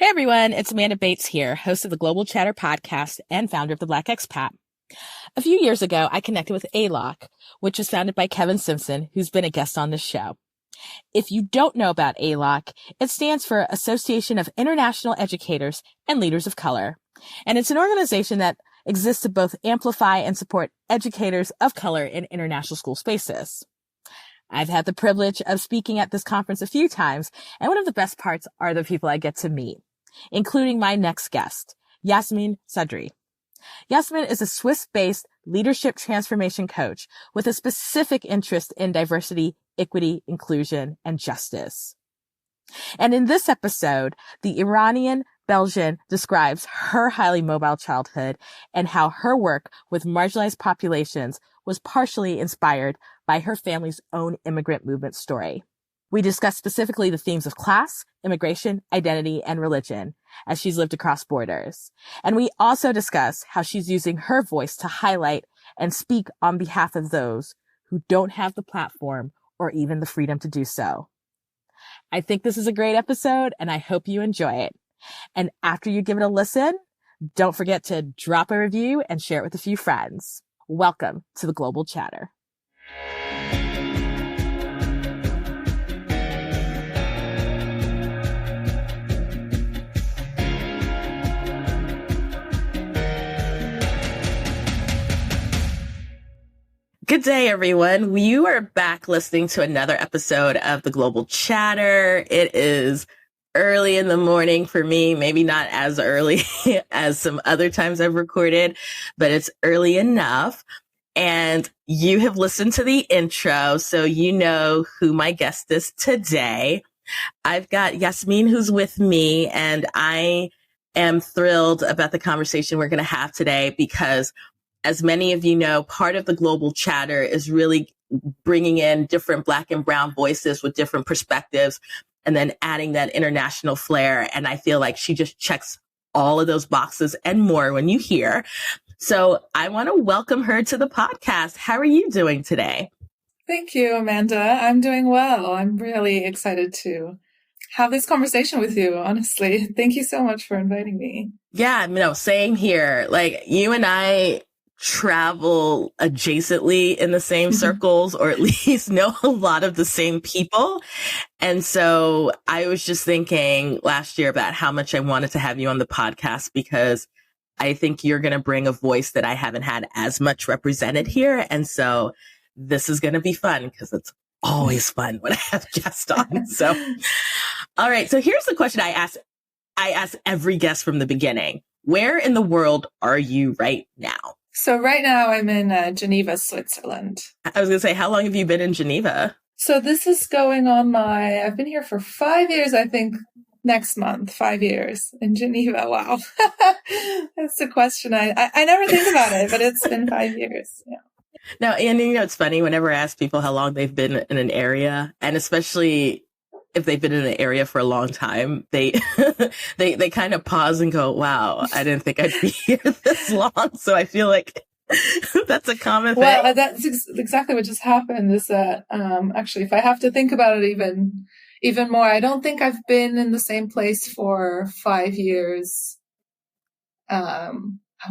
Hey everyone, it's Amanda Bates here, host of the Global Chatter podcast and founder of the Black Expat. A few years ago, I connected with ALOC, which was founded by Kevin Simpson, who's been a guest on this show. If you don't know about ALOC, it stands for Association of International Educators and Leaders of Color. And it's an organization that exists to both amplify and support educators of color in international school spaces. I've had the privilege of speaking at this conference a few times, and one of the best parts are the people I get to meet, including my next guest, Yasmine Sadri. Yasmine is a Swiss-based leadership transformation coach with a specific interest in diversity, equity, inclusion, and justice. And in this episode, the Iranian Belgian describes her highly mobile childhood and how her work with marginalized populations was partially inspired by her family's own immigrant movement story. We discuss specifically the themes of class, immigration, identity, and religion as she's lived across borders. And we also discuss how she's using her voice to highlight and speak on behalf of those who don't have the platform or even the freedom to do so. I think this is a great episode, and I hope you enjoy it. And after you give it a listen, don't forget to drop a review and share it with a few friends. Welcome to the Global Chatter. Good day, everyone. You are back listening to another episode of the Global Chatter. It is early in the morning for me, maybe not as early as some other times I've recorded, but it's early enough. And you have listened to the intro, so you know who my guest is today. I've got Yasmine who's with me, and I am thrilled about the conversation we're going to have today because, as many of you know, part of the Global Chatter is really bringing in different Black and Brown voices with different perspectives and then adding that international flair. And I feel like she just checks all of those boxes and more when you hear. So I want to welcome her to the podcast. How are you doing today? Thank you, Amanda. I'm doing well. I'm really excited to have this conversation with you, honestly. Thank you so much for inviting me. Yeah, no, same here. Like, you and I travel adjacently in the same circles, or at least know a lot of the same people. And so I was just thinking last year about how much I wanted to have you on the podcast, because I think you're going to bring a voice that I haven't had as much represented here. And so this is going to be fun, because it's always fun when I have guests on. So, all right. So here's the question I ask every guest from the beginning. Where in the world are you right now? So right now I'm in Geneva, Switzerland. I was going to say, how long have you been in Geneva? So this is going on I've been here for 5 years, I think next month, 5 years in Geneva. Wow. That's a question. I never think about it, but it's been 5 years. Yeah. No, and you know, it's funny whenever I ask people how long they've been in an area, and especially if they've been in an area for a long time, they they kind of pause and go, wow, I didn't think I'd be here this long. So I feel like that's a common thing. Well, that's exactly what just happened, is that actually, if I have to think about it even more, I don't think I've been in the same place for 5 years. I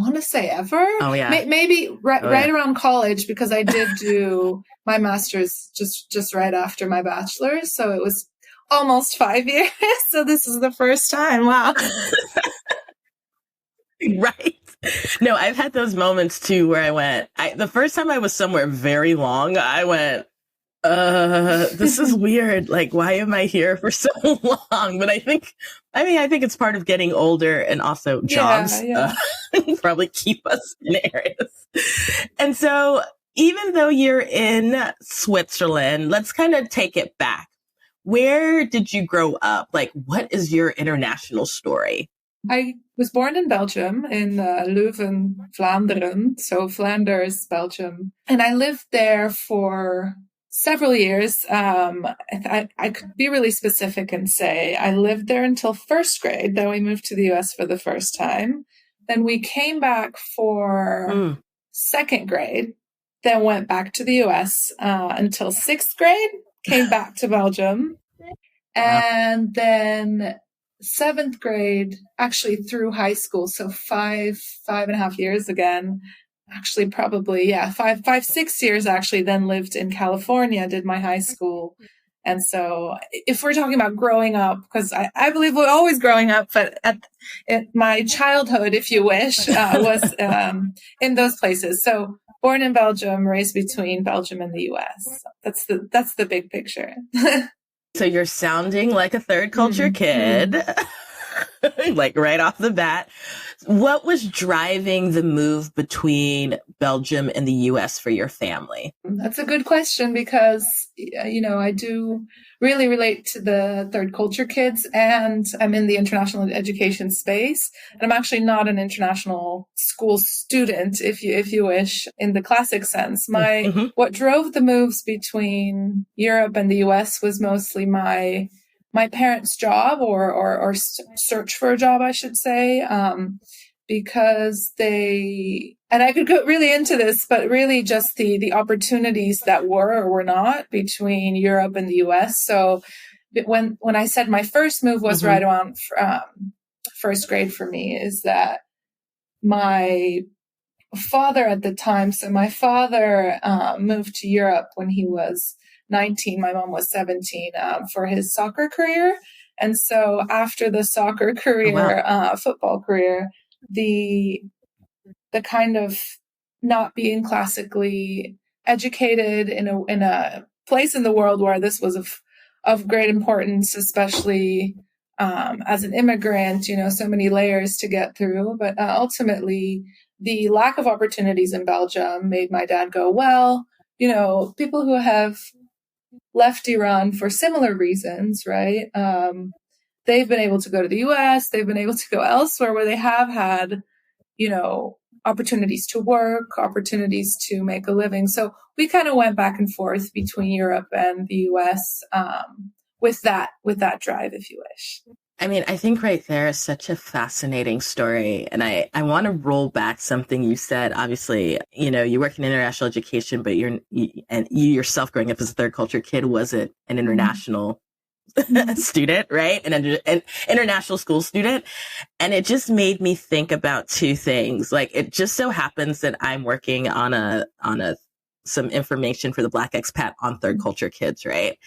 want to say ever. Oh, yeah. Maybe right around college, because I did do my master's just right after my bachelor's. So it was almost 5 years. So this is the first time. Wow. Right. No, I've had those moments too where I went, the first time I was somewhere very long, I went, this is weird. Like, why am I here for so long? But I think it's part of getting older, and also jobs probably keep us in areas. And so even though you're in Switzerland, let's kind of take it back. Where did you grow up? Like, what is your international story? I was born in Belgium, in Leuven, Vlaanderen, so Flanders, Belgium. And I lived there for several years. I could be really specific and say I lived there until first grade. Then we moved to the US for the first time. Then we came back for second grade, then went back to the US until sixth grade, came back to Belgium. And then seventh grade, actually through high school. So 5.5 years again, actually probably, yeah, 6 years actually, then lived in California, did my high school. And so if we're talking about growing up, because I believe we're always growing up, but my childhood, if you wish, was in those places. So born in Belgium, raised between Belgium and the US. That's the big picture. So you're sounding like a third culture kid, like right off the bat. What was driving the move between Belgium and the US for your family? That's a good question because, I do really relate to the third culture kids, and I'm in the international education space. And I'm actually not an international school student, if you wish, in the classic sense. What drove the moves between Europe and the US was mostly my parents' job or search for a job, I should say, because and I could go really into this, but really just the opportunities that were or were not between Europe and the US. So when I said my first move was right around first grade for me, is that my father at the time, so my father moved to Europe when he was 19, my mom was 17, for his soccer career. And so after the soccer career, football career, the kind of not being classically educated in a place in the world where this was of great importance, especially as an immigrant, so many layers to get through. But ultimately, the lack of opportunities in Belgium made my dad go, well, people who have left Iran for similar reasons, right? They've been able to go to the US, they've been able to go elsewhere where they have had, opportunities to work, opportunities to make a living. So we kind of went back and forth between Europe and the US with that drive, if you wish. I mean, I think right there is such a fascinating story. And I want to roll back something you said. Obviously, you work in international education, but you yourself growing up as a third culture kid wasn't an international student, right? An international school student. And it just made me think about two things. Like, it just so happens that I'm working on some information for the Black expat on third culture kids, right?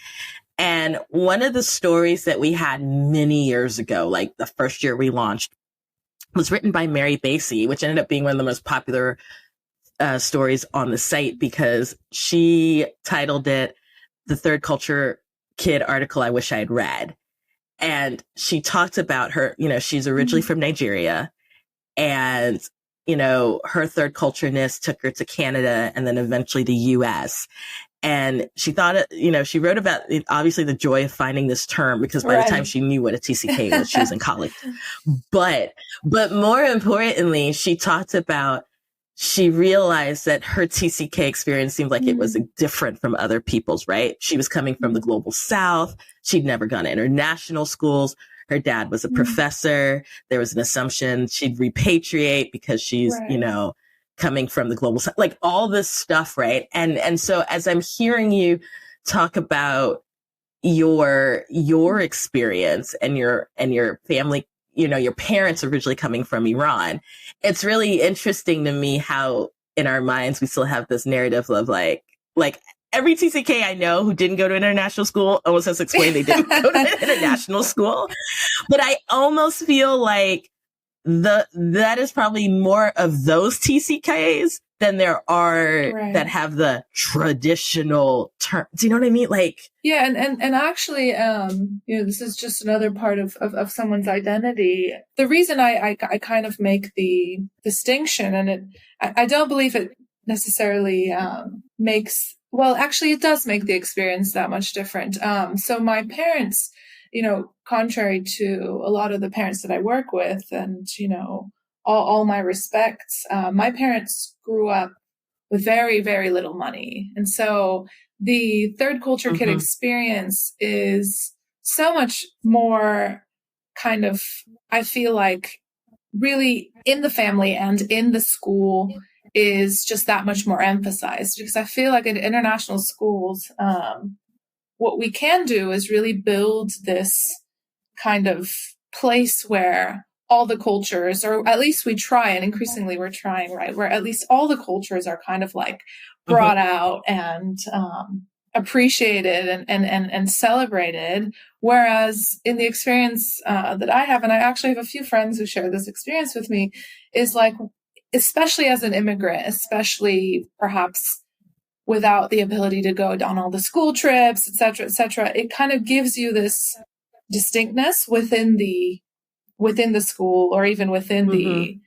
And one of the stories that we had many years ago, like the first year we launched, was written by Mary Basie, which ended up being one of the most popular stories on the site because she titled it "The Third Culture Kid Article I Wish I Had Read." And she talked about her, she's originally from Nigeria, and, her third cultureness took her to Canada and then eventually the US. And she thought, she wrote about obviously the joy of finding this term because by the time she knew what a TCK was, she was in college. But more importantly, she talked about, she realized that her TCK experience seemed like it was different from other people's, right? She was coming from the global South. She'd never gone to international schools. Her dad was a professor. There was an assumption she'd repatriate because she's, coming from the global South, like all this stuff, right? And so as I'm hearing you talk about your experience and your family, your parents originally coming from Iran, it's really interesting to me how in our minds we still have this narrative of like every TCK I know who didn't go to international school almost has explained they didn't go to international school. But I almost feel like that is probably more of those TCKs than there are that have the traditional term. Do you know what I mean? Like, yeah. And actually, this is just another part of someone's identity. The reason I kind of make the distinction, and I don't believe it necessarily, actually it does make the experience that much different. So my parents, contrary to a lot of the parents that I work with, and, all my respects, my parents grew up with very, very little money. And so the third culture kid experience is so much more kind of, I feel like, really in the family and in the school is just that much more emphasized, because I feel like in international schools, what we can do is really build this kind of place where all the cultures, or at least we try, and increasingly we're trying, right, where at least all the cultures are kind of like brought out and appreciated and celebrated. Whereas in the experience that I have, and I actually have a few friends who share this experience with me, is like, especially as an immigrant, especially perhaps without the ability to go on all the school trips, et cetera, it kind of gives you this distinctness within the school, or even within the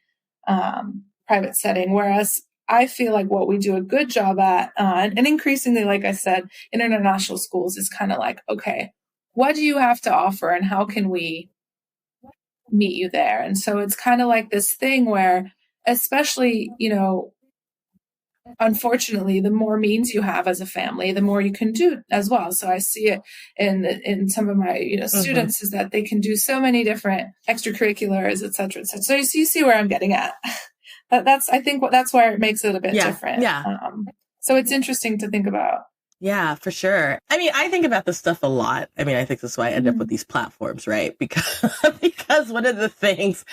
private setting. Whereas I feel like what we do a good job at, and increasingly, like I said, in international schools, is kind of like, okay, what do you have to offer and how can we meet you there? And so it's kind of like this thing where, especially, unfortunately, the more means you have as a family, the more you can do as well. So I see it in some of my students, is that they can do so many different extracurriculars, et cetera, et cetera. So you see where I'm getting at. I think that's where it makes it a bit different. Yeah. So it's interesting to think about. Yeah, for sure. I mean, I think about this stuff a lot. I mean, I think that's why I end up with these platforms, right? Because one of the things,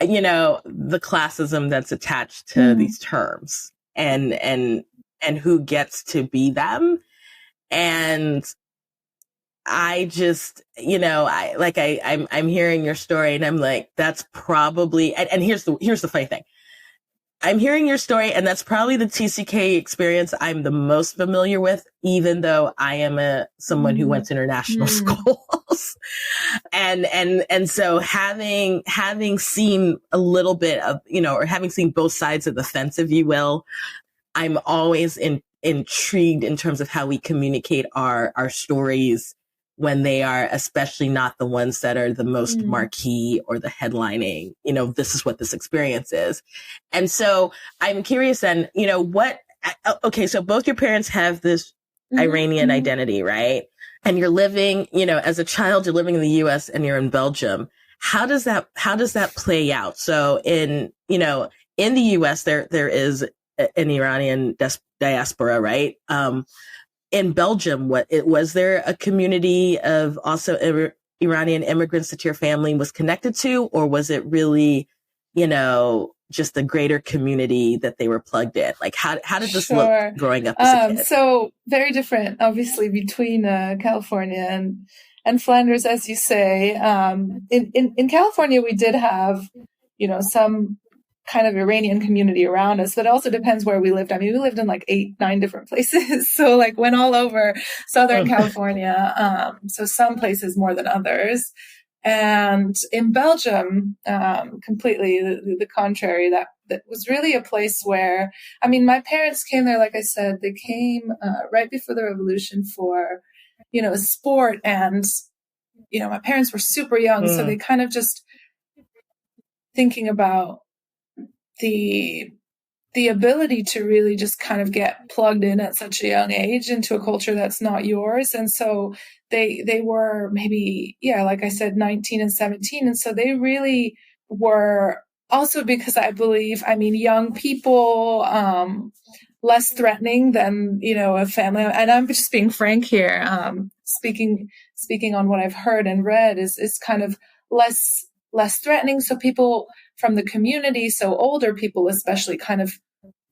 the classism that's attached to these terms and who gets to be them. And I just, I'm hearing your story and I'm like, that's probably, and here's the funny thing. I'm hearing your story, and that's probably the TCK experience I'm the most familiar with, even though I am someone who went to international schools. And so having seen a little bit of, or having seen both sides of the fence, if you will, I'm always intrigued in terms of how we communicate our stories when they are especially not the ones that are the most marquee or the headlining, this is what this experience is. And so I'm curious then, okay, so both your parents have this Iranian identity, right? And you're living, as a child, you're living in the US and you're in Belgium. How does that play out? So in the US, there is an Iranian diaspora, right? In Belgium, was there a community of also Iranian immigrants that your family was connected to, or was it really, just a greater community that they were plugged in? Like, how did this look growing up as a kid? So very different, obviously, between California and Flanders, as you say. In California, we did have, some kind of Iranian community around us, but it also depends where we lived. I mean, we lived in like 8-9 different places. So like went all over Southern California. So some places more than others. And in Belgium, completely the contrary, that was really a place where, I mean, my parents came there, like I said, they came right before the revolution for, sport. And, my parents were super young. So they kind of just thinking about the ability to really just kind of get plugged in at such a young age into a culture that's not yours. And so they were maybe, like I said, 19 and 17. And so they really were also, because I believe, young people, less threatening than, a family. And I'm just being frank here. Speaking on what I've heard and read is kind of less threatening. So people from the community, so older people especially, kind of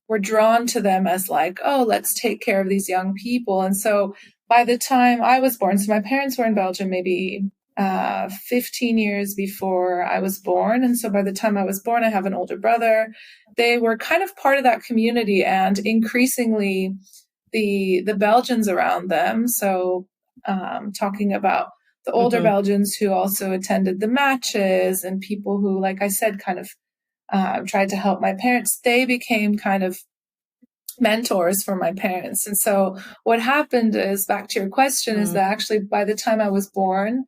were drawn to them as like, oh, let's take care of these young people. And so by the time I was born, so my parents were in Belgium maybe 15 years before I was born. And so by the time I was born, I have an older brother. They were kind of part of that community, and increasingly the Belgians around them. So talking about the older Belgians who also attended the matches, and people who, like I said, kind of tried to help my parents, they became kind of mentors for my parents. And so what happened is, back to your question, is that actually by the time I was born,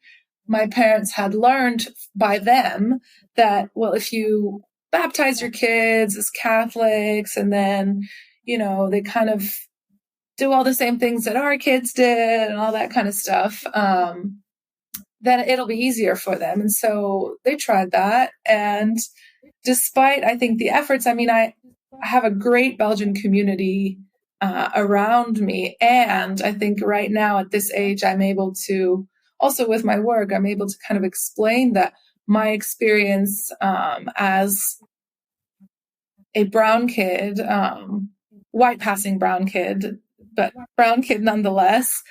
my parents had learned by them that, well, if you baptize your kids as Catholics and then, they kind of do all the same things that our kids did and all that kind of stuff, then it'll be easier for them. And so they tried that. And despite, I think, the efforts, I have a great Belgian community around me. And I think right now at this age, I'm able to, also with my work, I'm able to kind of explain that my experience as a brown kid, white passing brown kid, but brown kid nonetheless,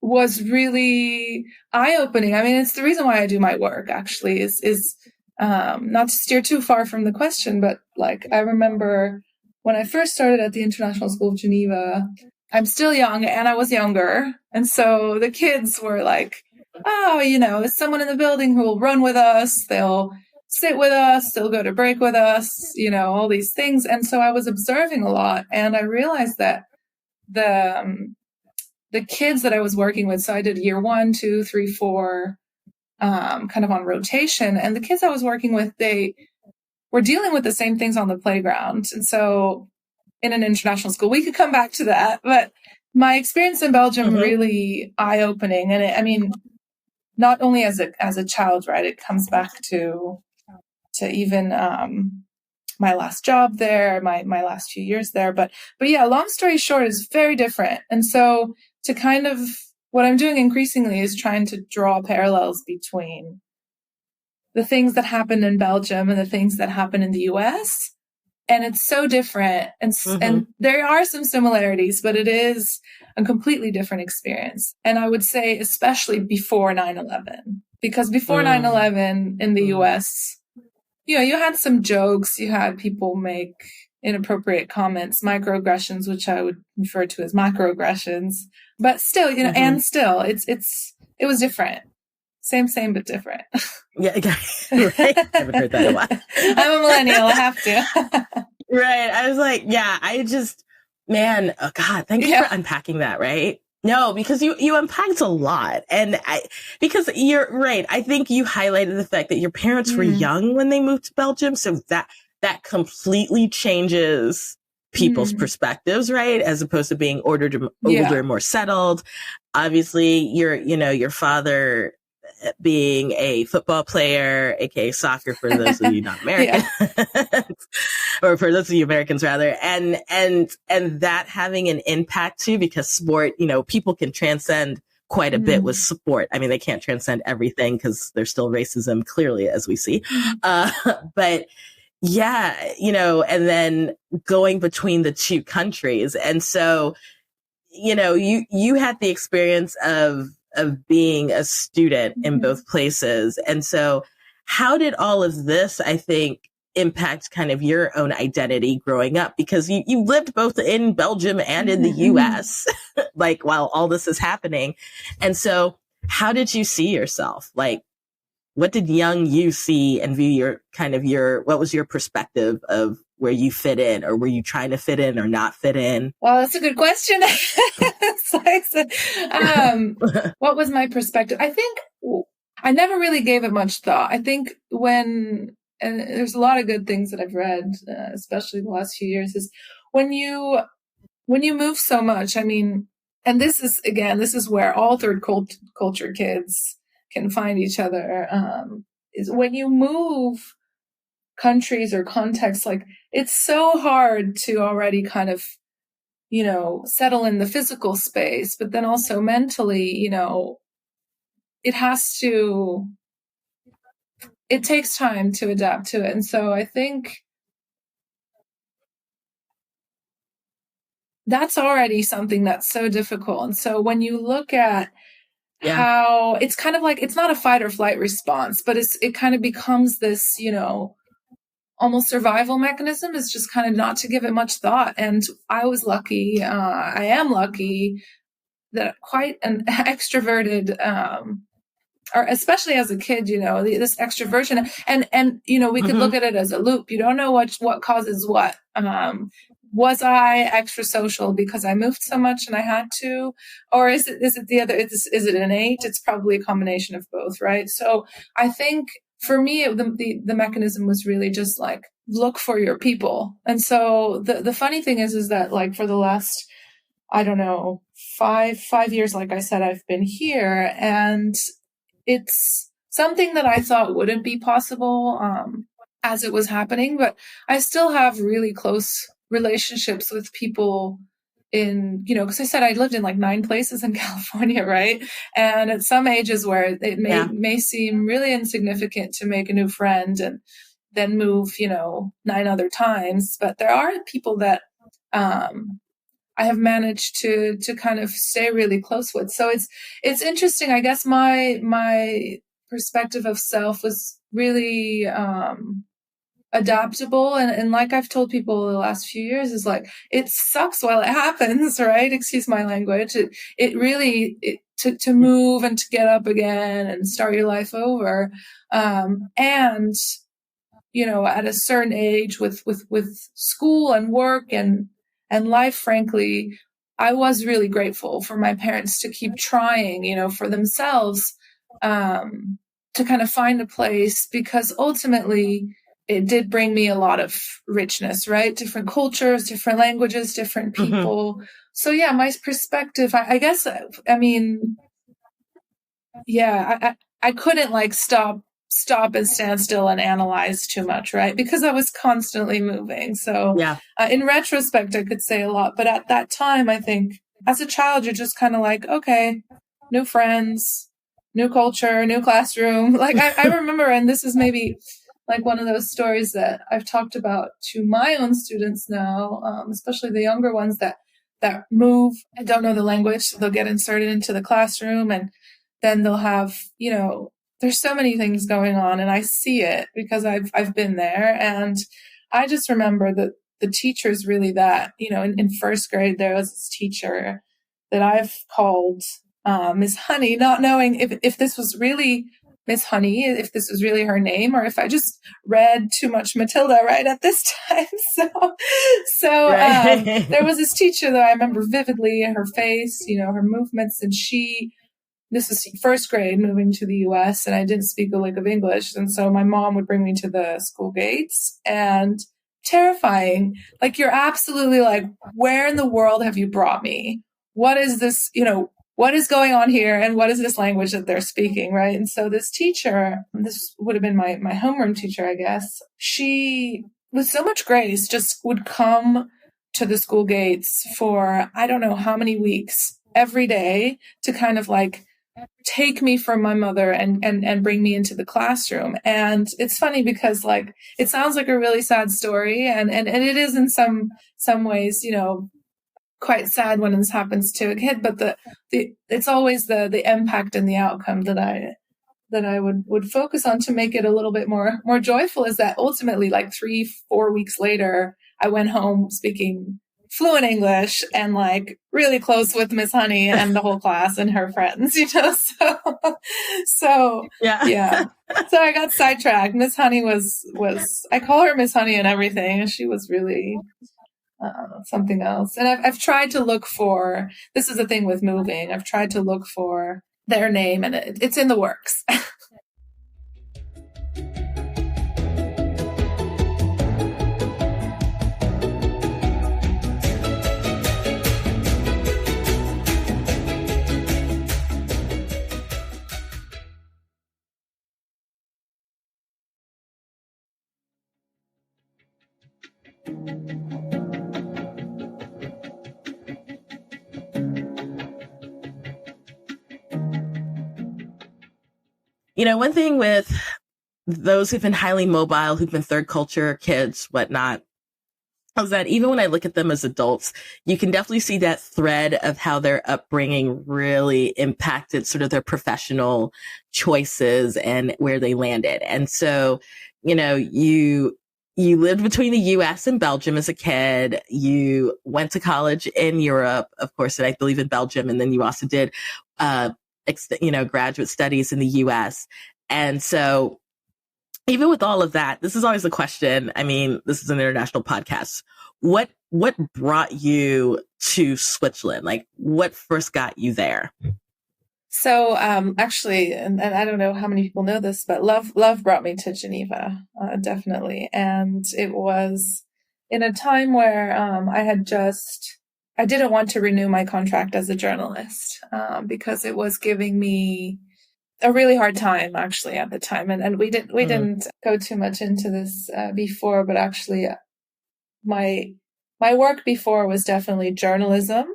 was really eye-opening. I mean, it's the reason why I do my work, actually, is not to steer too far from the question, but like, I remember when I first started at the International School of Geneva, I'm still young and I was younger. And so the kids were like, oh, is someone in the building who will run with us. They'll sit with us. They'll go to break with us, all these things. And so I was observing a lot, and I realized that the kids that I was working with, so I did year 1, 2, 3, 4, kind of on rotation. And the kids I was working with, they were dealing with the same things on the playground. And so in an international school, we could come back to that. But my experience in Belgium, really eye-opening. And I mean, not only as a child, right? It comes back to even my last job there, my last few years there. But yeah, long story short, is very different. And so to kind of, what I'm doing increasingly is trying to draw parallels between the things that happen in Belgium and the things that happen in the US. And it's so different. And there are some similarities, but it is a completely different experience. And I would say, especially before 9/11, because before 9/11 in the US, you had some jokes, you had people make inappropriate comments, microaggressions, which I would refer to as macroaggressions, but still, and still, it was different. Same, but different. Yeah, right. I haven't heard that in a while. I'm a millennial. I have to. Right. I was like, yeah, man, oh God, thank you for unpacking that, right? No, because you unpacked a lot. And because you're right. I think you highlighted the fact that your parents were young when they moved to Belgium. So that completely changes people's perspectives, right? As opposed to being older, more settled. Obviously, your father being a football player, aka soccer for those of you not American, or for those of you Americans rather, and that having an impact too, because sport, people can transcend quite a bit with sport. I mean, they can't transcend everything because there's still racism, clearly, as we see. But yeah, and then going between the two countries. And so, you had the experience of being a student in both places. And so how did all of this, I think, impact kind of your own identity growing up? Because you lived both in Belgium and in the US, like while all this is happening. And so how did you see yourself? Like, what did young you see and view what was your perspective of where you fit in, or were you trying to fit in or not fit in? Well, that's a good question. What was my perspective? I think I never really gave it much thought. I think and there's a lot of good things that I've read, especially the last few years, is when you move so much. I mean, and this is where all third culture kids can find each other, is when you move countries or contexts, like, it's so hard to already kind of, settle in the physical space, but then also mentally, it takes time to adapt to it. And so I think that's already something that's so difficult. And so when you look at how it's kind of like, it's not a fight or flight response, but it kind of becomes this, almost survival mechanism, is just kind of not to give it much thought. And I was lucky, I am lucky, that quite an extroverted, or especially as a kid, this extroversion, and we could look at it as a loop. You don't know what causes what. Was I extra social because I moved so much and I had to, or is it the other? Is it innate? It's probably a combination of both, right? So I think for me, the mechanism was really just like, look for your people. And so the funny thing is that, like, for the last, I don't know, five years, like I said, I've been here, and it's something that I thought wouldn't be possible as it was happening, but I still have really close relationships with people because I said I lived in like 9 places in California, right? And at some ages where it may seem really insignificant to make a new friend and then move, 9 other times. But there are people that I have managed to kind of stay really close with. So it's interesting. I guess my perspective of self was really adaptable, and like I've told people the last few years, is like, it sucks while it happens, right? Excuse my language. It really to move and to get up again and start your life over, and at a certain age with school and work and life, frankly, I was really grateful for my parents to keep trying, for themselves, to kind of find a place, because ultimately it did bring me a lot of richness, right? Different cultures, different languages, different people. Mm-hmm. So yeah, my perspective, I guess, I mean, yeah, I couldn't like stop and stand still and analyze too much, right? Because I was constantly moving. So yeah. In retrospect, I could say a lot, but at that time, I think as a child, you're just kind of like, okay, new friends, new culture, new classroom. Like I remember, and this is maybe like one of those stories that I've talked about to my own students now, especially the younger ones that move and don't know the language. So they'll get inserted into the classroom, and then they'll have, there's so many things going on, and I see it because I've been there. And I just remember that the teachers really that, in first grade, there was this teacher that I've called Miss Honey, not knowing if this was really Miss Honey, if this was really her name, or if I just read too much Matilda right at this time. So right. There was this teacher that I remember vividly, her face, her movements, and this is first grade, moving to the US, and I didn't speak a lick of English. And so my mom would bring me to the school gates, and terrifying. Like, you're absolutely like, where in the world have you brought me? What is this, what is going on here? And what is this language that they're speaking, right? And so this teacher, this would have been my homeroom teacher, I guess. She, with so much grace, just would come to the school gates for, I don't know how many weeks, every day, to kind of like take me from my mother and bring me into the classroom. And it's funny because like, it sounds like a really sad story. And it is in some ways, quite sad when this happens to a kid, but it's always the impact and the outcome that I would focus on to make it a little bit more joyful, is that ultimately, like 3-4 weeks later, I went home speaking fluent English and like really close with Miss Honey and the whole class and her friends, so yeah. So I got sidetracked. Miss Honey was I call her Miss Honey and everything, and she was really something else. And I've tried to look for, this is the thing with moving, I've tried to look for their name, and it's in the works. One thing with those who've been highly mobile, who've been third culture kids, whatnot, is that even when I look at them as adults, you can definitely see that thread of how their upbringing really impacted sort of their professional choices and where they landed. And so, you lived between the US and Belgium as a kid. You went to college in Europe, of course, and I believe in Belgium. And then you also did, graduate studies in the US. And so even with all of that, this is always a question. I mean, this is an international podcast. What brought you to Switzerland? Like, what first got you there? So, actually, and I don't know how many people know this, but love brought me to Geneva, definitely. And it was in a time where, I didn't want to renew my contract as a journalist, because it was giving me a really hard time, actually, at the time. And we didn't go too much into this, before, but actually my my work before was definitely journalism.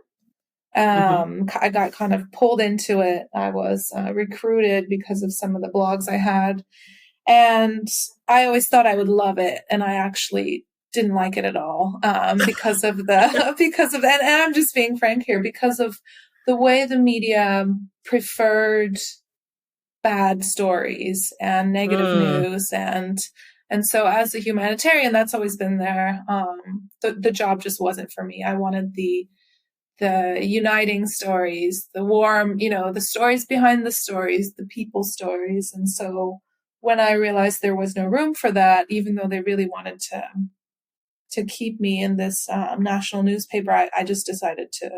I got kind of pulled into it. I was recruited because of some of the blogs I had. And I always thought I would love it. And I actually didn't like it at all because of and I'm just being frank here, because of the way the media preferred bad stories and negative news. And so as a humanitarian, that's always been there. The job just wasn't for me. I wanted the uniting stories, the warm, the stories behind the stories, the people stories. And so when I realized there was no room for that, even though they really wanted to keep me in this national newspaper, I just decided to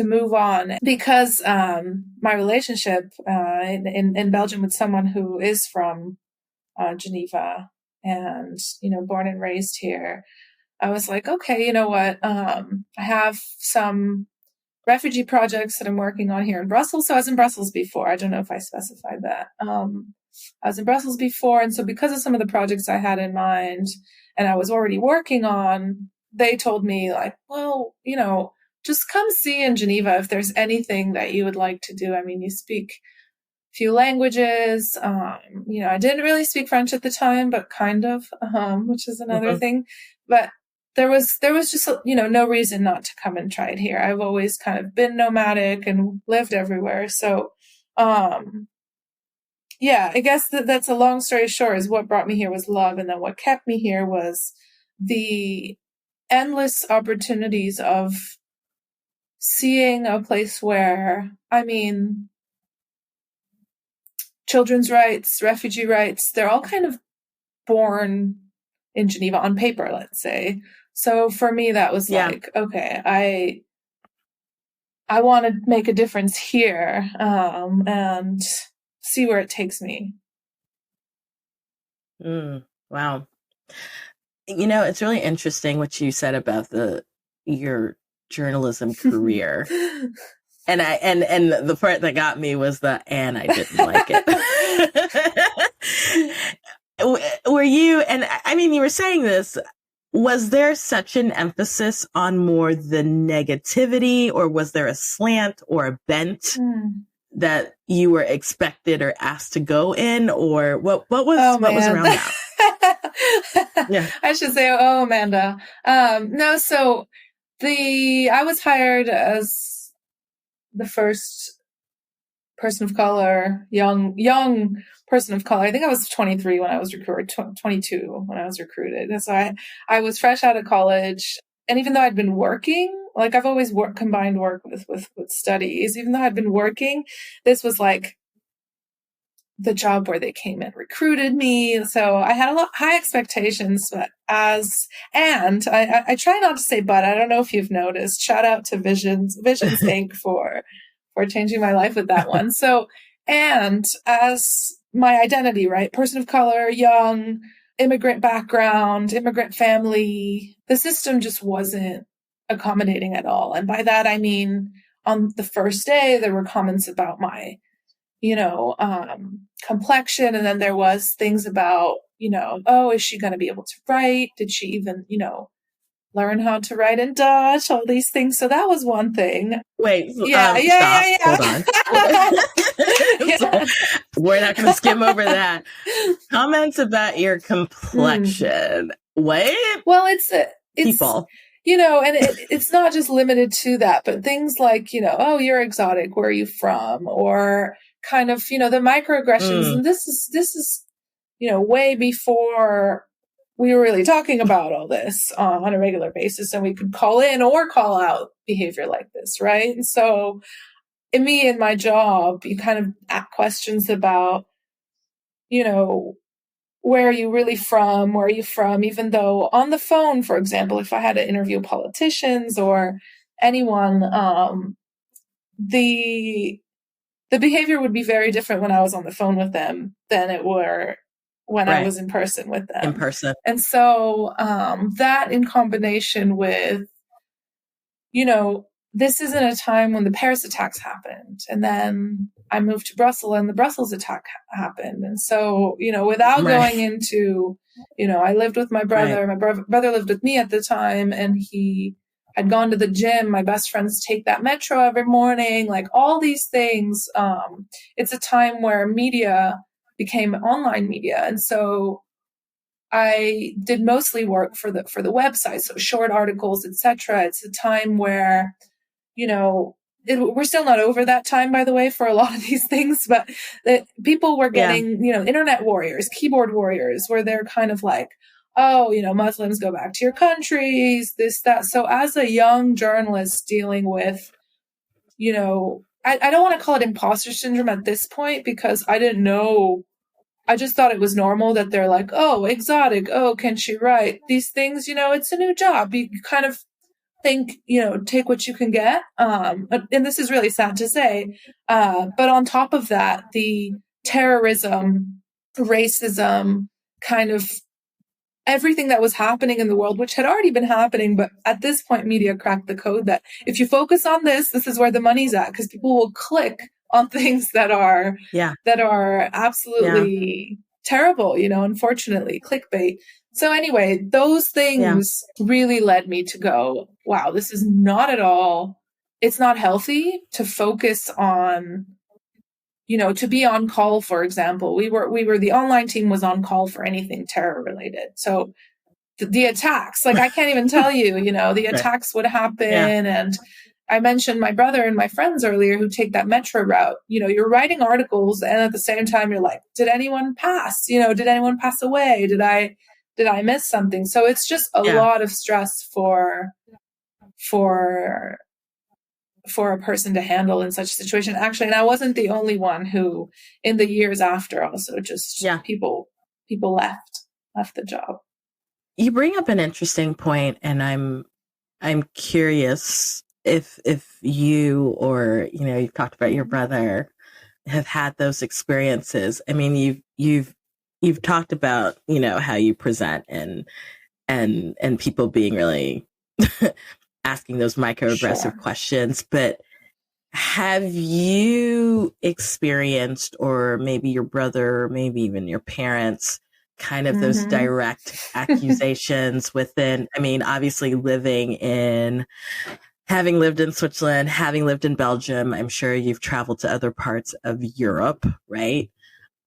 move on, because my relationship in Belgium with someone who is from Geneva and, born and raised here, I was like, okay, you know what? I have some refugee projects that I'm working on here in Brussels. So I was in Brussels before. I don't know if I specified that. I was in Brussels before. And so because of some of the projects I had in mind and I was already working on, they told me like, well, just come see in Geneva if there's anything that you would like to do. I mean, you speak few languages. I didn't really speak French at the time, but kind of, which is another thing. But there was just, no reason not to come and try it here. I've always kind of been nomadic and lived everywhere. So, I guess that's a long story short, is what brought me here was love. And then what kept me here was the endless opportunities of seeing a place where, children's rights, refugee rights, they're all kind of born in Geneva on paper, let's say. So for me, that was like, okay, I want to make a difference here and see where it takes me. Wow. It's really interesting what you said about your journalism career. And the part that got me was and I didn't like it. Were you, you were saying this, was there such an emphasis on more the negativity, or was there a slant or a bent that you were expected or asked to go in, or what was around that? Yeah. I should say, Amanda. No, so I was hired as the first person of color, young person of color. I think I was 23 when I was recruited, 22 when I was recruited. And so I was fresh out of college. And even though I'd been working, like I've always combined work with studies, even though I'd been working, this was like the job where they came and recruited me. So I had high expectations, but I try not to say, but I don't know if you've noticed, shout out to Visions Inc. for changing my life with that one. So, and as my identity, right? Person of color, young, immigrant background, immigrant family, the system just wasn't accommodating at all. And by that, I mean, on the first day, there were comments about my, complexion. And then there was things about, is she going to be able to write? Did she even, learn how to write in Dutch? All these things. So that was one thing. Wait, stop. Hold on. We're not going to skim over that. Comments about your complexion. What? Well, it's people. And it's not just limited to that, but things like, you're exotic. Where are you from? Or kind of, the microaggressions. And this is, way before we were really talking about all this on a regular basis, and we could call in or call out behavior like this, right? And so in my job, you kind of ask questions about, where are you really from? Where are you from? Even though on the phone, for example, if I had to interview politicians or anyone, the behavior would be very different when I was on the phone with them than it were when I was in person with them. In person. And so that in combination with, this isn't a time when the Paris attacks happened. And then I moved to Brussels and the Brussels attack happened. And so, without going into, I lived with my brother. Right. My brother lived with me at the time, and he had gone to the gym. My best friends take that metro every morning, like all these things. It's a time where media became online media. And so I did mostly work for the website, so short articles, etc. It's a time where, we're still not over that time, by the way, for a lot of these things, but people were getting, internet warriors, keyboard warriors, where they're kind of like, oh, Muslims, go back to your countries, this, that. So as a young journalist dealing with, I don't want to call it imposter syndrome at this point, because I didn't know. I just thought it was normal that they're like, oh, exotic. Oh, can she write? These things, it's a new job. You kind of think, take what you can get. And this is really sad to say. But on top of that, the terrorism, racism, kind of everything that was happening in the world, which had already been happening, but at this point, media cracked the code that if you focus on this is where the money's at, because people will click on things that are absolutely terrible, unfortunately, clickbait. So anyway, those things really led me to go, wow, this is not at all, it's not healthy to focus on, to be on call, for example. We were the online team was on call for anything terror related. So the attacks, like I can't even tell you, the attacks would happen. And I mentioned my brother and my friends earlier who take that metro route. You're writing articles, and at the same time you're like, did anyone pass? Did anyone pass away? Did I miss something? So it's just a lot of stress for a person to handle in such a situation. Actually, and I wasn't the only one who, in the years after, also just people left the job. You bring up an interesting point, and I'm curious if you, or you've talked about your brother, have had those experiences. I mean, you've talked about how you present and people being really asking those microaggressive questions, but have you experienced, or maybe your brother, maybe even your parents, kind of those direct accusations within, I mean, obviously having lived in Switzerland, having lived in Belgium, I'm sure you've traveled to other parts of Europe, right?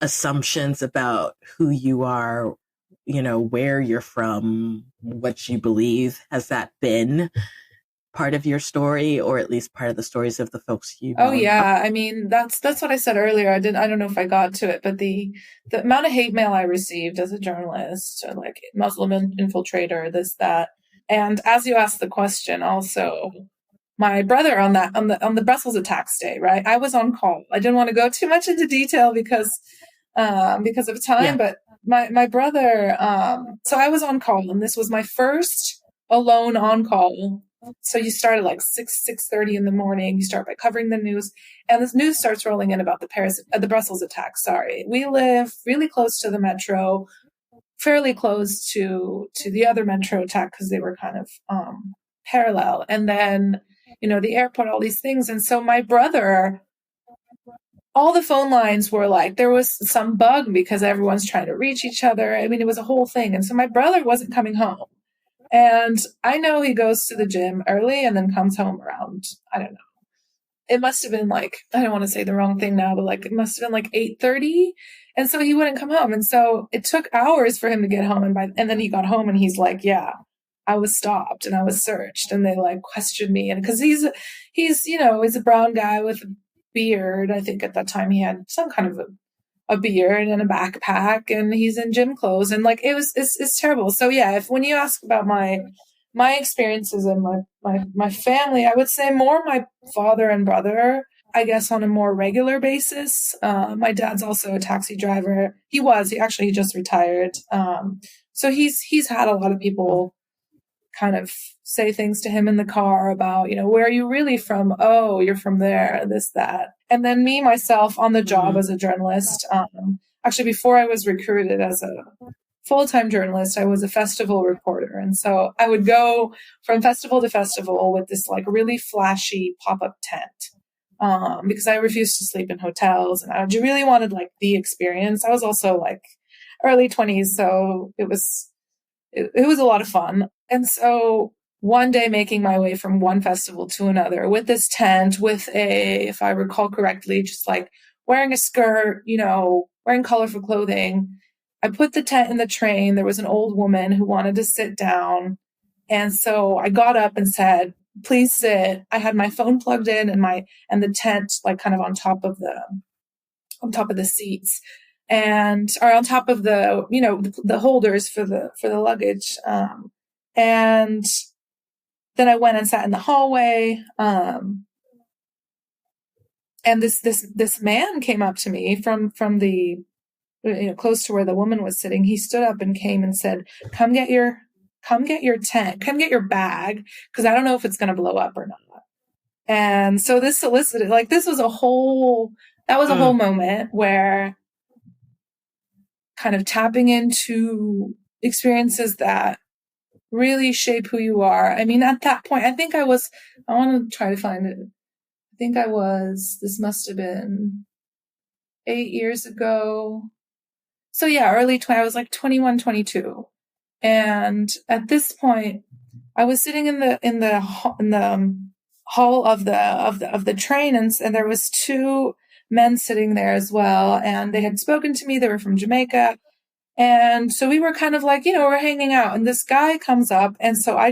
Assumptions about who you are, where you're from, what you believe. Has that been part of your story, or at least part of the stories of the folks you know? Oh yeah, I mean that's what I said earlier. I don't know if I got to it, but the amount of hate mail I received as a journalist, like Muslim infiltrator, this, that, and as you asked the question, also my brother on the Brussels attacks day, right? I was on call. I didn't want to go too much into detail because of time, but my brother. So I was on call, and this was my first alone on call. So you start at like 6:30 in the morning. You start by covering the news, and this news starts rolling in about the Brussels attack. Sorry, we live really close to the metro, fairly close to the other metro attack because they were kind of parallel. And then the airport, all these things. And so my brother, all the phone lines were like, there was some bug because everyone's trying to reach each other. I mean, it was a whole thing. And so my brother wasn't coming home. And I know he goes to the gym early and then comes home around, I don't know. It must have been like, I don't want to say the wrong thing now, but like it must have been like 8:30. And so he wouldn't come home. And so it took hours for him to get home. And then he got home and he's like, yeah, I was stopped and I was searched. And they like questioned me. And because he's a brown guy with a beard. I think at that time he had some kind of a beard and a backpack, and he's in gym clothes, and like it's terrible. So yeah, when you ask about my experiences and my family, I would say more my father and brother, I guess, on a more regular basis. My dad's also a taxi driver. He just retired. So he's had a lot of people kind of say things to him in the car about, where are you really from? Oh, you're from there, this, that. And then me, myself, on the job as a journalist. Actually, before I was recruited as a full-time journalist, I was a festival reporter. And so I would go from festival to festival with this like really flashy pop-up tent. because I refused to sleep in hotels, and I really wanted like the experience. I was also like early 20s, so it was a lot of fun. And so one day making my way from one festival to another with this tent, with if I recall correctly, just like wearing a skirt, wearing colorful clothing. I put the tent in the train. There was an old woman who wanted to sit down. And so I got up and said, please sit. I had my phone plugged in and the tent like kind of on top of the seats, and or on top of the holders for the luggage. And then I went and sat in the hallway. And this man came up to me from the close to where the woman was sitting. He stood up and came and said, come get your tent, come get your bag, because I don't know if it's going to blow up or not. And so this solicited, like, that was a whole moment where kind of tapping into experiences that really shape who you are. I mean, at that point, I want to try to find it. I think this must have been 8 years ago. So yeah, I was like 21, 22. And at this point, I was sitting in the hall of the train, and there was two men sitting there as well, and they had spoken to me. They were from Jamaica, and so we were kind of like, we're hanging out. And this guy comes up, and so I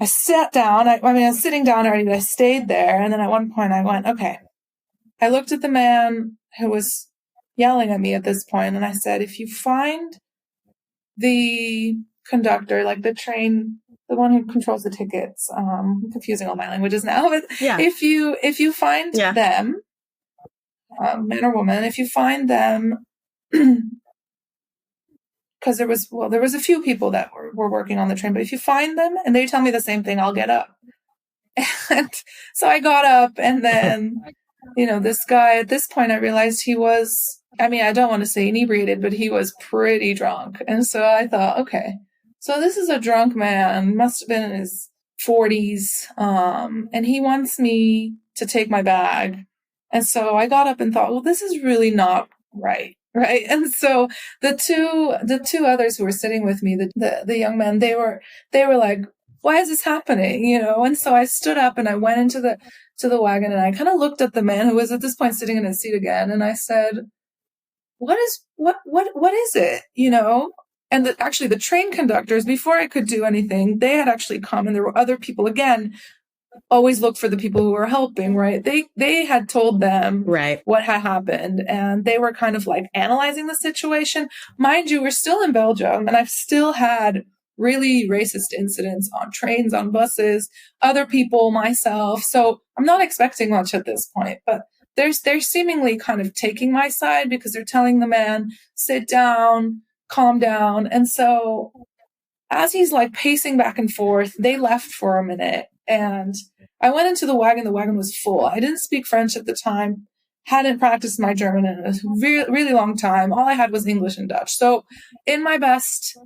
sat down. I was sitting down already, but I stayed there. And then at one point, I went, okay. I looked at the man who was yelling at me at this point, and I said, if you find the conductor, like the train, the one who controls the tickets, I'm confusing all my languages now, but if you find them, man or woman, if you find them, because there was a few people that were working on the train, but if you find them and they tell me the same thing, I'll get up. And so I got up, and then, this guy, at this point, I realized he was, I don't want to say inebriated, but he was pretty drunk. And so I thought, okay, so this is a drunk man, must have been in his 40s, and he wants me to take my bag. And so I got up and thought, well, this is really not right. Right. And so the two others who were sitting with me, the young men, they were like, why is this happening? And so I stood up and I went into the wagon, and I kind of looked at the man who was at this point sitting in his seat again. And I said, what is it? And actually the train conductors, before I could do anything, they had actually come, and there were other people. Again, always look for the people who are helping, right? They had told them what had happened, and they were kind of like analyzing the situation. Mind you, we're still in Belgium, and I've still had really racist incidents on trains, on buses, other people, myself. So I'm not expecting much at this point, but they're seemingly kind of taking my side, because they're telling the man, sit down, calm down. And so as he's like pacing back and forth, they left for a minute, and I went into the wagon. The wagon was full. I didn't speak French at the time, hadn't practiced my German in a really, really long time. All I had was English and Dutch. So in my best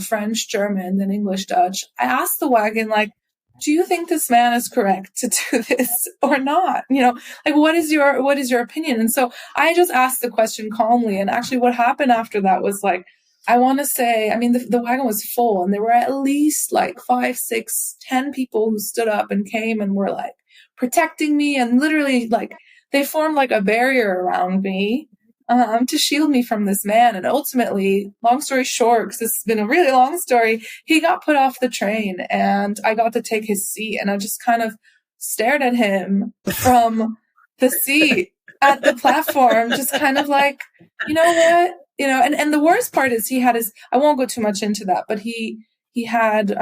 French, German, and English, Dutch, I asked the wagon, like, do you think this man is correct to do this or not? Like, what is your opinion? And so I just asked the question calmly. And actually what happened after that was, like, I want to say, the wagon was full, and there were at least like 5, 6, 10 people who stood up and came and were like protecting me, and literally like they formed like a barrier around me to shield me from this man. And ultimately, long story short, because this has been a really long story, he got put off the train, and I got to take his seat, and I just kind of stared at him from the seat at the platform, just kind of like, you know what? And the worst part is I won't go too much into that, but he had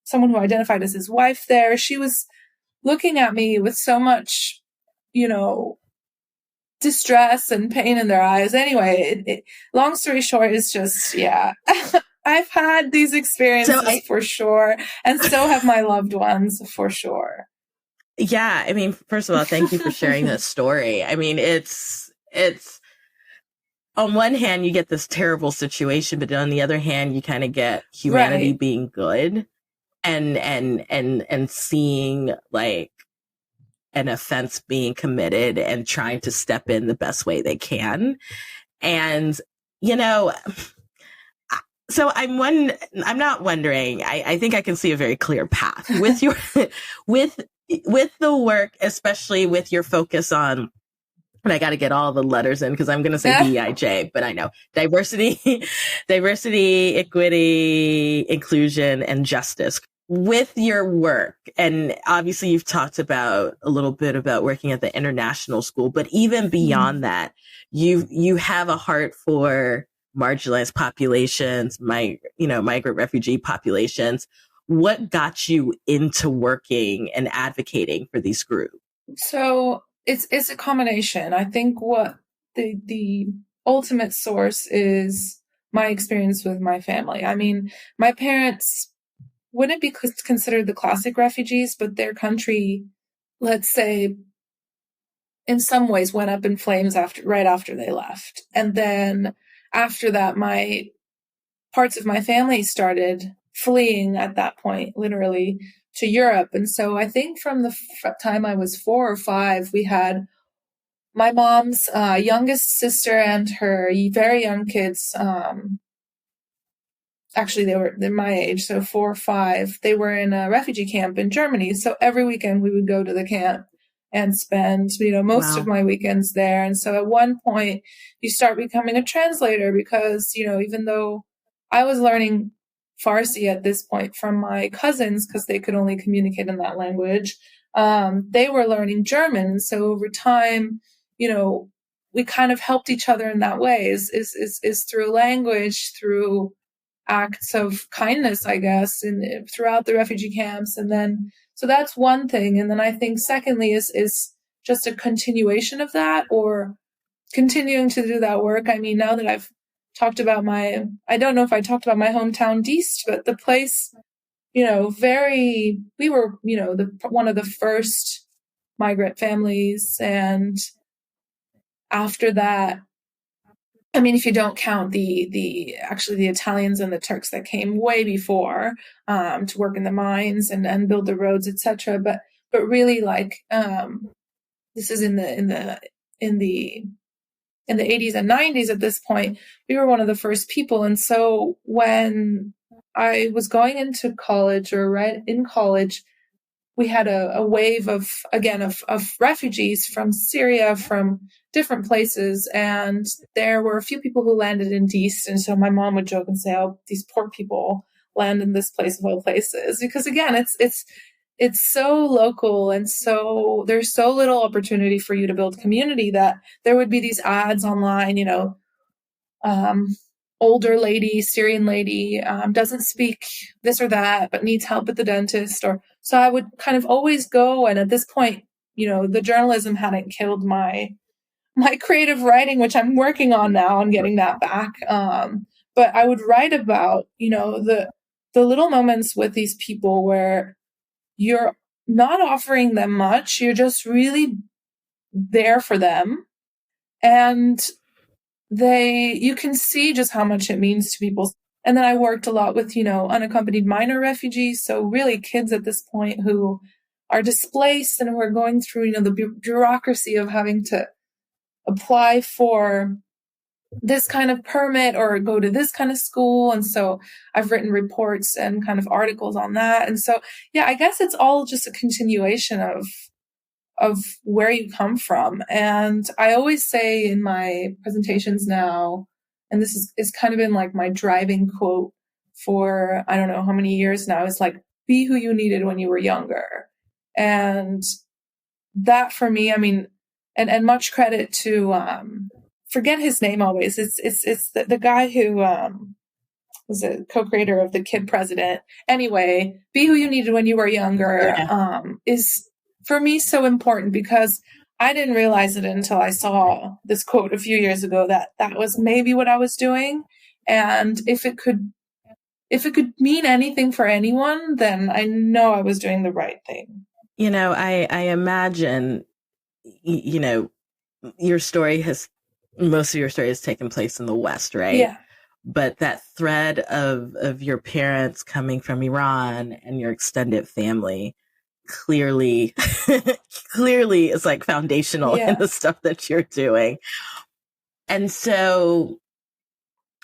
someone who identified as his wife there. She was looking at me with so much, distress and pain in their eyes. Anyway, long story short is just, I've had these experiences for sure. And so have my loved ones for sure. Yeah. First of all, thank you for sharing this story. It's on one hand, you get this terrible situation, but on the other hand, you kind of get humanity being good and seeing, like, an offense being committed and trying to step in the best way they can. And, so I'm not wondering, I think I can see a very clear path with your, with the work, especially with your focus on, and I got to get all the letters in because I'm going to say DEIJ, but I know diversity, equity, inclusion, and justice. With your work, and obviously you've talked about a little bit about working at the international school, but even beyond that, you have a heart for marginalized populations, migrant refugee populations. What got you into working and advocating for these groups? So it's a combination. I think what the ultimate source is my experience with my family. I mean, my parents wouldn't be considered the classic refugees, but their country, let's say, in some ways went up in flames right after they left. And then after that, parts of my family started fleeing at that point, literally, to Europe. And so I think from the time I was 4 or 5, we had my mom's youngest sister and her very young kids. Actually, they're my age, so 4 or 5. They were in a refugee camp in Germany. So every weekend we would go to the camp and spend, most of my weekends there. And so at one point you start becoming a translator because, even though I was learning Farsi at this point from my cousins because they could only communicate in that language, they were learning German. So over time, we kind of helped each other in that way is through language, through acts of kindness, I guess, and throughout the refugee camps. And then, so that's one thing. And then I think secondly is just a continuation of that, or continuing to do that work. I mean, now that I've talked about I don't know if I talked about my hometown, Diest, but the place, we were, one of the first migrant families. And after that, I mean, if you don't count the Italians and the Turks that came way before to work in the mines and build the roads, etc. But really, this is in the 80s and 90s. At this point, we were one of the first people, and so when I was going into college or right in college, we had a wave of refugees from Syria, from different places. And there were a few people who landed in Diest. And so my mom would joke and say, oh, these poor people land in this place of all places. Because again, it's so local. And so there's so little opportunity for you to build community that there would be these ads online, older lady, Syrian lady, doesn't speak this or that, but needs help at the dentist. So I would kind of always go. And at this point, the journalism hadn't killed my creative writing, which I'm working on now and getting that back. But I would write about, the little moments with these people where you're not offering them much. You're just really there for them. And you can see just how much it means to people. And then I worked a lot with, unaccompanied minor refugees. So really kids at this point who are displaced and who are going through, the bureaucracy of having to apply for this kind of permit or go to this kind of school. And so I've written reports and kind of articles on that. And so, yeah, I guess it's all just a continuation of where you come from. And I always say in my presentations now, and this is kind of been like my driving quote for, I don't know how many years now, is like, be who you needed when you were younger. And that for me, I mean, and much credit to, forget his name always. It's the guy who was a co-creator of The Kid President. Anyway, be who you needed when you were younger is for me so important, because I didn't realize it until I saw this quote a few years ago that was maybe what I was doing. And if it could mean anything for anyone, then I know I was doing the right thing. I imagine, most of your story has taken place in the West, right? Yeah. But that thread of your parents coming from Iran and your extended family clearly is like foundational in the stuff that you're doing. And so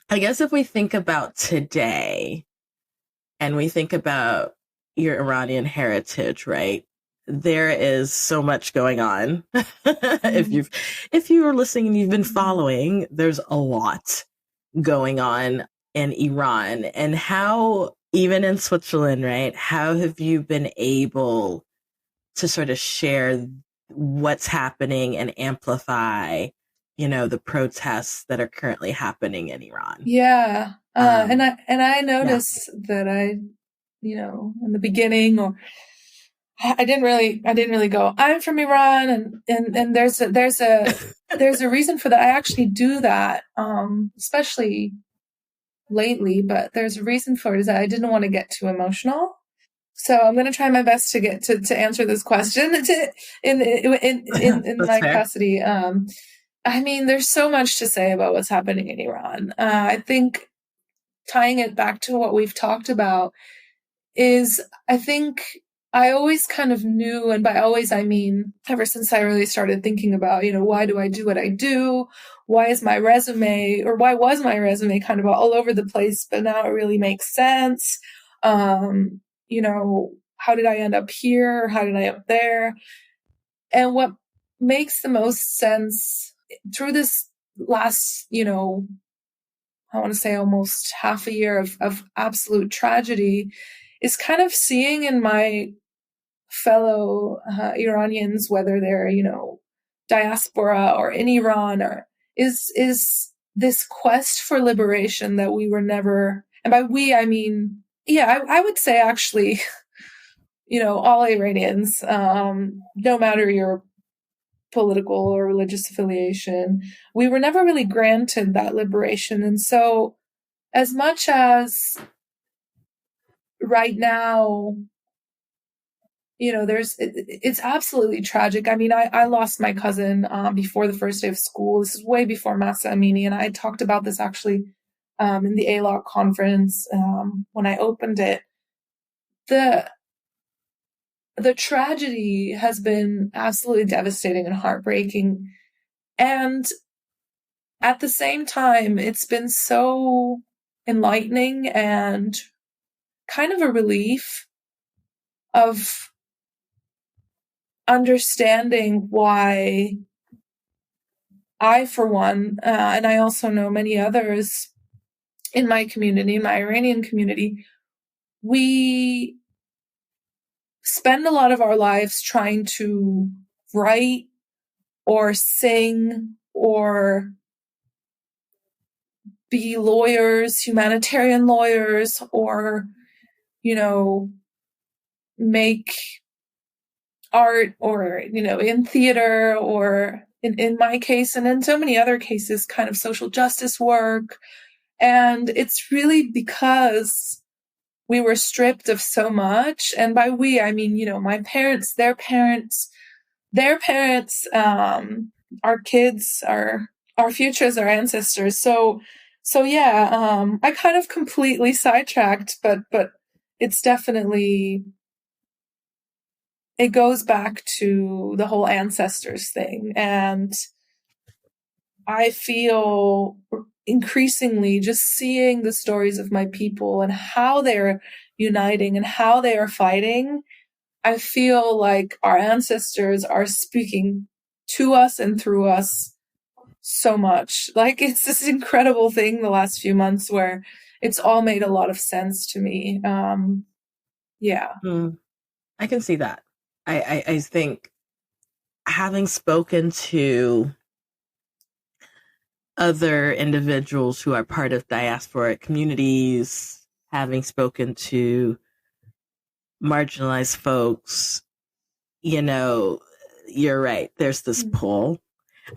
I guess if we think about today and we think about your Iranian heritage, right? There is so much going on. If you were listening and you've been following, there's a lot going on in Iran. And how, even in Switzerland, right? How have you been able to sort of share what's happening and amplify, the protests that are currently happening in Iran? Yeah. And I noticed that in the beginning, or I didn't really go, I'm from Iran, and there's a reason for that. I actually do that, especially lately, but there's a reason for it, is that I didn't want to get too emotional. So I'm going to try my best to get to answer this question in my capacity. I mean, there's so much to say about what's happening in Iran. I think tying it back to what we've talked about is, I think I always kind of knew, and by always I mean ever since I really started thinking about, why do I do what I do? Why was my resume kind of all over the place, but now it really makes sense. How did I end up here? How did I end up there? And what makes the most sense through this last, I want to say almost half a year of absolute tragedy, is kind of seeing in my fellow Iranians, whether they're, diaspora or in Iran, or is this quest for liberation that we were never, and by we, I mean, I would say actually, all Iranians, no matter your political or religious affiliation, we were never really granted that liberation. And so as much as right now, it's absolutely tragic. I mean, I lost my cousin before the first day of school. This is way before Masa Amini, and I talked about this actually in the ALOC conference when I opened it. The tragedy has been absolutely devastating and heartbreaking. And at the same time, it's been so enlightening and kind of a relief of understanding why I, for one, and I also know many others in my community, in my Iranian community, we spend a lot of our lives trying to write or sing or be lawyers, humanitarian lawyers, or, make art, or, in theater, or in my case, and in so many other cases, kind of social justice work. And it's really because we were stripped of so much. And by we, I mean, my parents, their parents, our kids, our futures, our ancestors. So yeah, I kind of completely sidetracked, but it's definitely, it goes back to the whole ancestors thing. And I feel increasingly just seeing the stories of my people and how they're uniting and how they are fighting, I feel like our ancestors are speaking to us and through us so much. Like, it's this incredible thing the last few months where it's all made a lot of sense to me. I can see that. I think, having spoken to other individuals who are part of diasporic communities, having spoken to marginalized folks, you're right. There's this pull.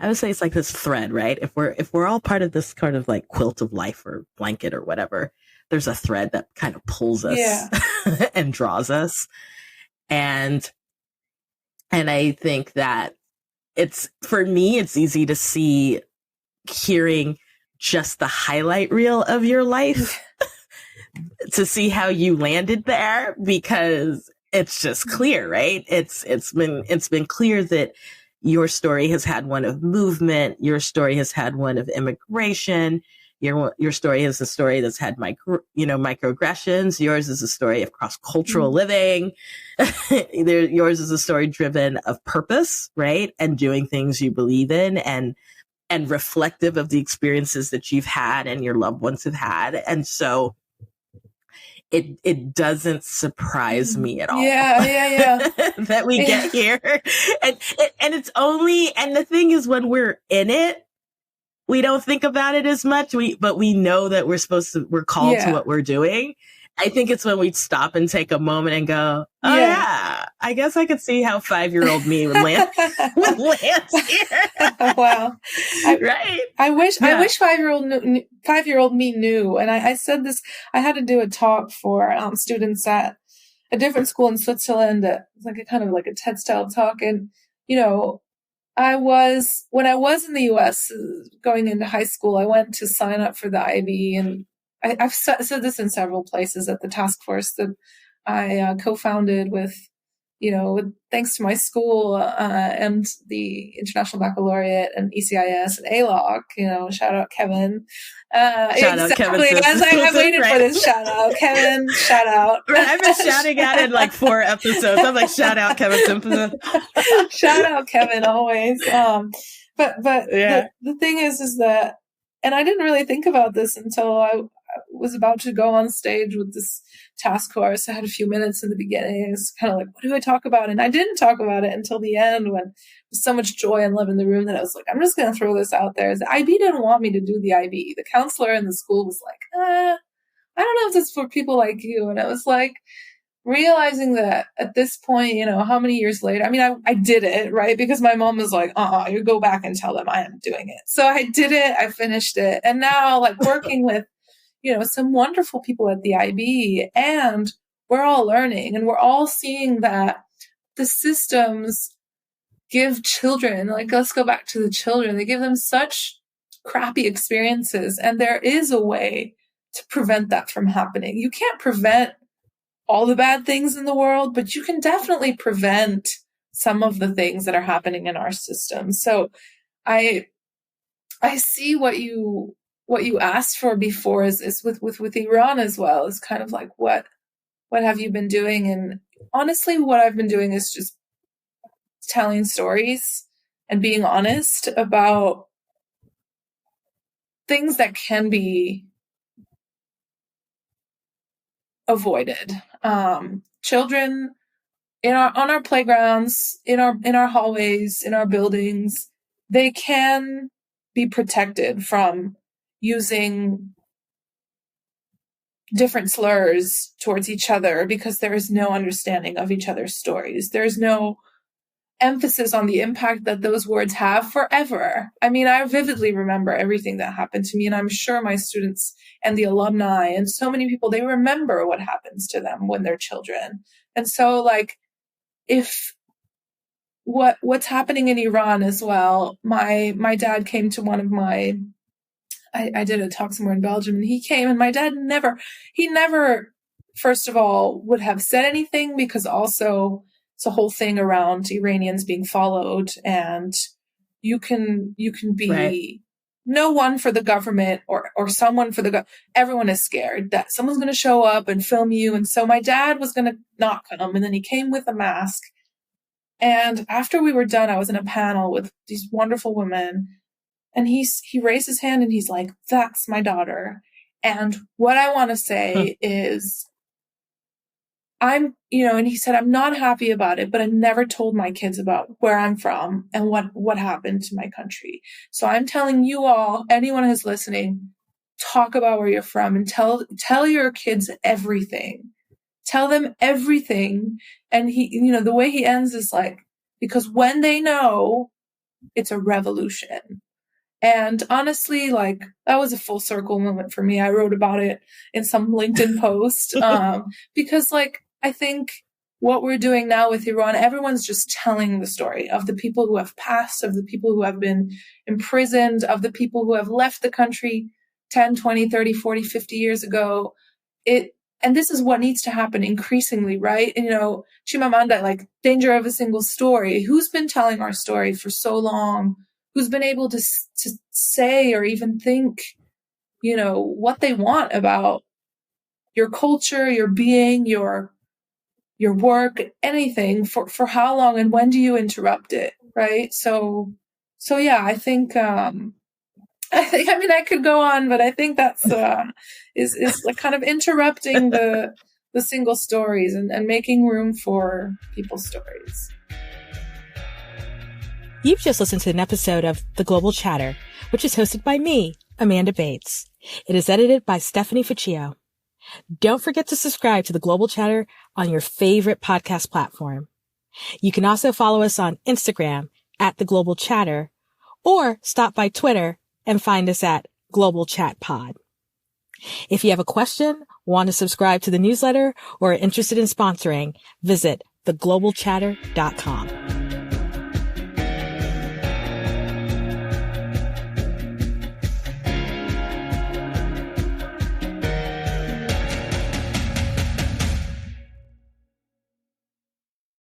I would say it's like this thread, right? If we're all part of this kind of like quilt of life or blanket or whatever, there's a thread that kind of pulls us and draws us. And I think that for me, it's easy to see, hearing just the highlight reel of your life to see how you landed there, because it's just clear, right? It's been clear that your story has had one of movement. Your story has had one of immigration. Your story is a story that's had microaggressions. Yours is a story of cross-cultural living. Yours is a story driven of purpose, right? And doing things you believe in and reflective of the experiences that you've had and your loved ones have had. And so it doesn't surprise me at all. Yeah. that we get here. And the thing is, when we're in it, we don't think about it as much. But we know that we're called to what we're doing. I think it's when we stop and take a moment and go, oh yeah, I guess I could see how 5-year-old me would land here. Wow. Right. I wish 5-year-old me knew. And I said this, I had to do a talk for students at a different school in Switzerland. It was like a kind of like a TED style talk. And, when I was in the US going into high school, I went to sign up for the IB, and I've said this in several places at the task force that I co-founded with, thanks to my school and the International Baccalaureate and ECIS and ALOC, shout out Kevin. Shout out Kevin. I waited for this shout out. Kevin, shout out. I've been shouting at it in like 4 episodes. I'm like, shout out Kevin Simpson. Shout out Kevin always. But the thing is that, and I didn't really think about this until I was about to go on stage with this task force. I had a few minutes in the beginning. It's kind of like, what do I talk about? And I didn't talk about it until the end, when there's so much joy and love in the room that I was like, I'm just going to throw this out there. The IB didn't want me to do the IB. The counselor in the school was like, I don't know if this is for people like you. And I was like, realizing that at this point, how many years later, I mean, I did it, right? Because my mom was like, you go back and tell them I am doing it. So I did it. I finished it. And now, like, working with some wonderful people at the IB, and we're all learning, and we're all seeing that the systems give children, like, let's go back to the children, they give them such crappy experiences, and there is a way to prevent that from happening. You can't prevent all the bad things in the world, but you can definitely prevent some of the things that are happening in our system. So I see what you asked for before is with Iran as well, is kind of like, what have you been doing? And honestly, what I've been doing is just telling stories and being honest about things that can be avoided. Children on our playgrounds, in our hallways, in our buildings, they can be protected from using different slurs towards each other because there is no understanding of each other's stories. There's no emphasis on the impact that those words have forever. I mean, I vividly remember everything that happened to me, and I'm sure my students and the alumni and so many people, they remember what happens to them when they're children. And so, like, if what's happening in Iran as well, my dad came to one of my, I did a talk somewhere in Belgium, and he came, and my dad never, first of all, would have said anything, because also it's a whole thing around Iranians being followed, and you can be right. No one for the government or someone for the everyone is scared that someone's going to show up and film you. And so my dad was going to not come, and then he came with a mask. And after we were done, I was in a panel with these wonderful women, and he raised his hand and he's like, "That's my daughter." And what I want to say is, and he said, "I'm not happy about it, but I never told my kids about where I'm from and what happened to my country. So I'm telling you all, anyone who's listening, talk about where you're from and tell your kids everything. Tell them everything." And he, the way he ends is like, because when they know, it's a revolution. And honestly, like, that was a full circle moment for me. I wrote about it in some LinkedIn post, because, like, I think what we're doing now with Iran, everyone's just telling the story of the people who have passed, of the people who have been imprisoned, of the people who have left the country 10, 20, 30, 40, 50 years ago. And this is what needs to happen increasingly, right? And, Chimamanda, like danger of a single story. Who's been telling our story for so long? Who's been able to say or even think, what they want about your culture, your being, your work, anything for how long, and when do you interrupt it, right? So yeah, I mean, I could go on, but I think that's is like kind of interrupting the single stories and making room for people's stories. You've just listened to an episode of The Global Chatter, which is hosted by me, Amanda Bates. It is edited by Stephanie Ficcio. Don't forget to subscribe to The Global Chatter on your favorite podcast platform. You can also follow us on Instagram at The Global Chatter, or stop by Twitter and find us at Global Chat Pod. If you have a question, want to subscribe to the newsletter, or are interested in sponsoring, visit theglobalchatter.com.